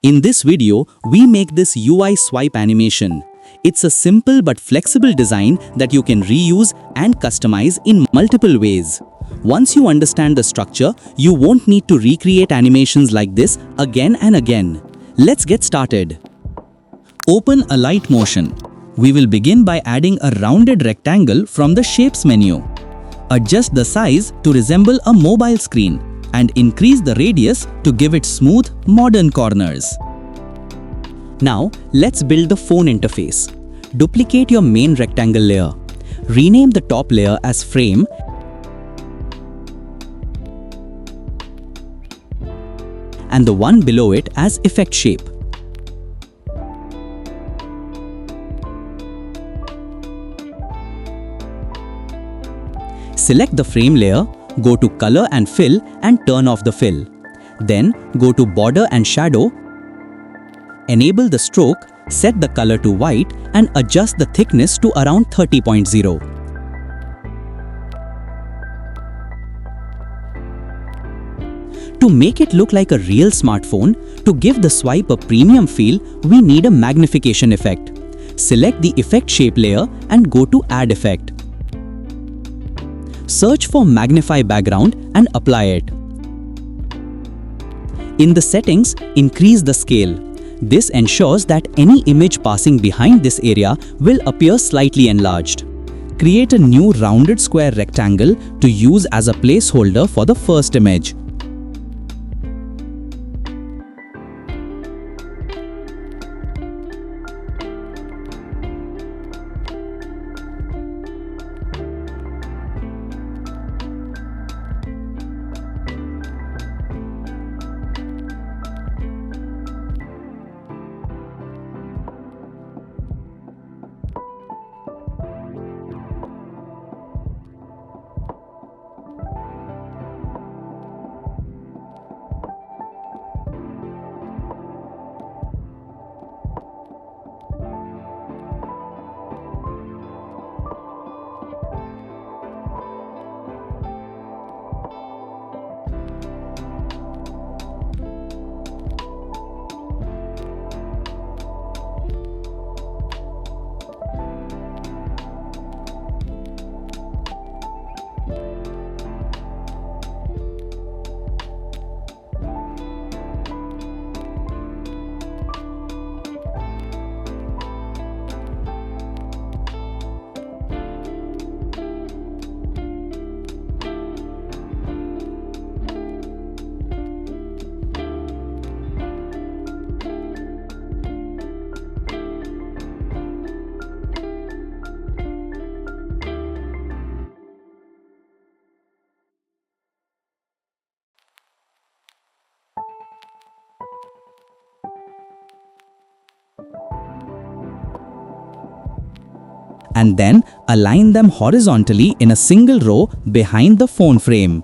In this video, we make this UI swipe animation. It's a simple but flexible design that you can reuse and customize in multiple ways. Once you understand the structure, you won't need to recreate animations like this again and again. Let's get started. Open Alight Motion. We will begin by adding a rounded rectangle from the Shapes menu. Adjust the size to resemble a mobile screen and increase the radius to give it smooth, modern corners. Now, let's build the phone interface. Duplicate your main rectangle layer. Rename the top layer as Frame and the one below it as Effect Shape. Select the frame layer, go to Color and Fill and turn off the fill. Then go to Border and Shadow, enable the stroke, set the color to white and adjust the thickness to around 30.0. To make it look like a real smartphone, to give the swipe a premium feel, we need a magnification effect. Select the Effect Shape layer and go to Add Effect. Search for Magnify Background and apply it. In the settings, increase the scale. This ensures that any image passing behind this area will appear slightly enlarged. Create a new rounded square rectangle to use as a placeholder for the first image. And then align them horizontally in a single row behind the phone frame.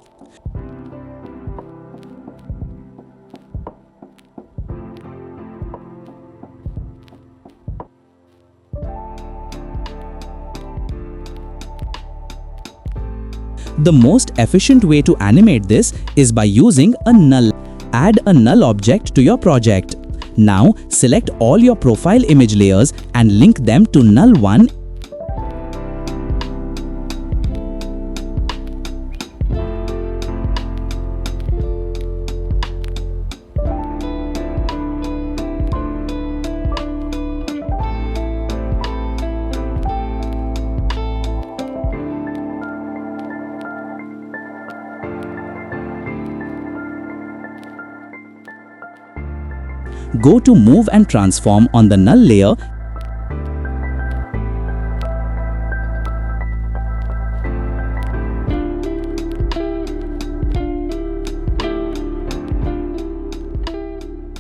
The most efficient way to animate this is by using a null. Add a null object to your project. Now select all your profile image layers and link them to null 1. Go to Move and Transform on the null layer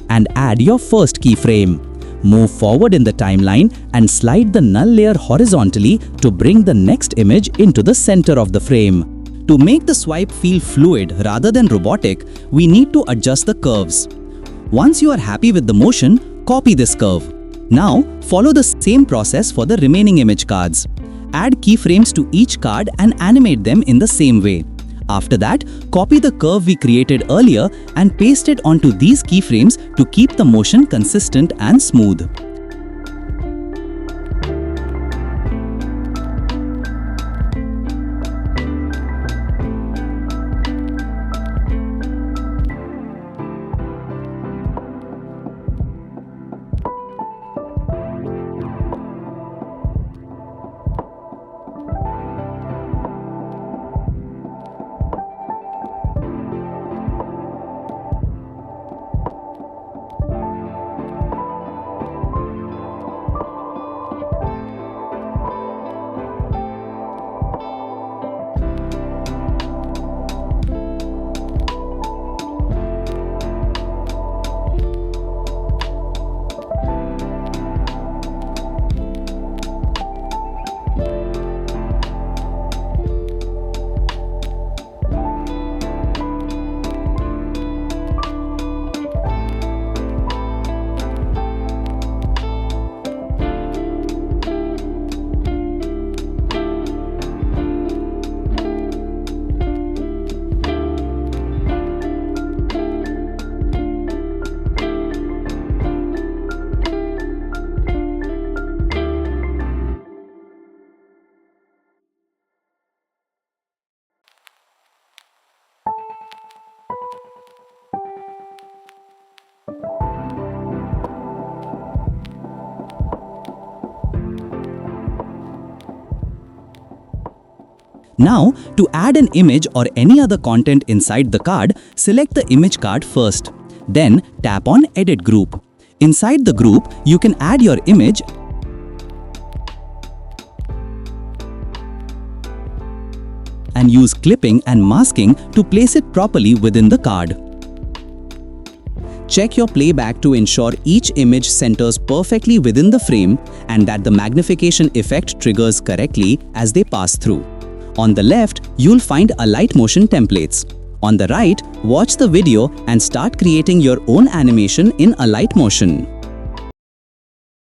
and add your first keyframe. Move forward in the timeline and slide the null layer horizontally to bring the next image into the center of the frame. To make the swipe feel fluid rather than robotic, we need to adjust the curves. Once you are happy with the motion, copy this curve. Now, follow the same process for the remaining image cards. Add keyframes to each card and animate them in the same way. After that, copy the curve we created earlier and paste it onto these keyframes to keep the motion consistent and smooth. Now, to add an image or any other content inside the card, select the image card first. Then, tap on Edit Group. Inside the group, you can add your image and use clipping and masking to place it properly within the card. Check your playback to ensure each image centers perfectly within the frame and that the magnification effect triggers correctly as they pass through. On the left, you'll find Alight Motion templates. On the right, watch the video and start creating your own animation in Alight Motion.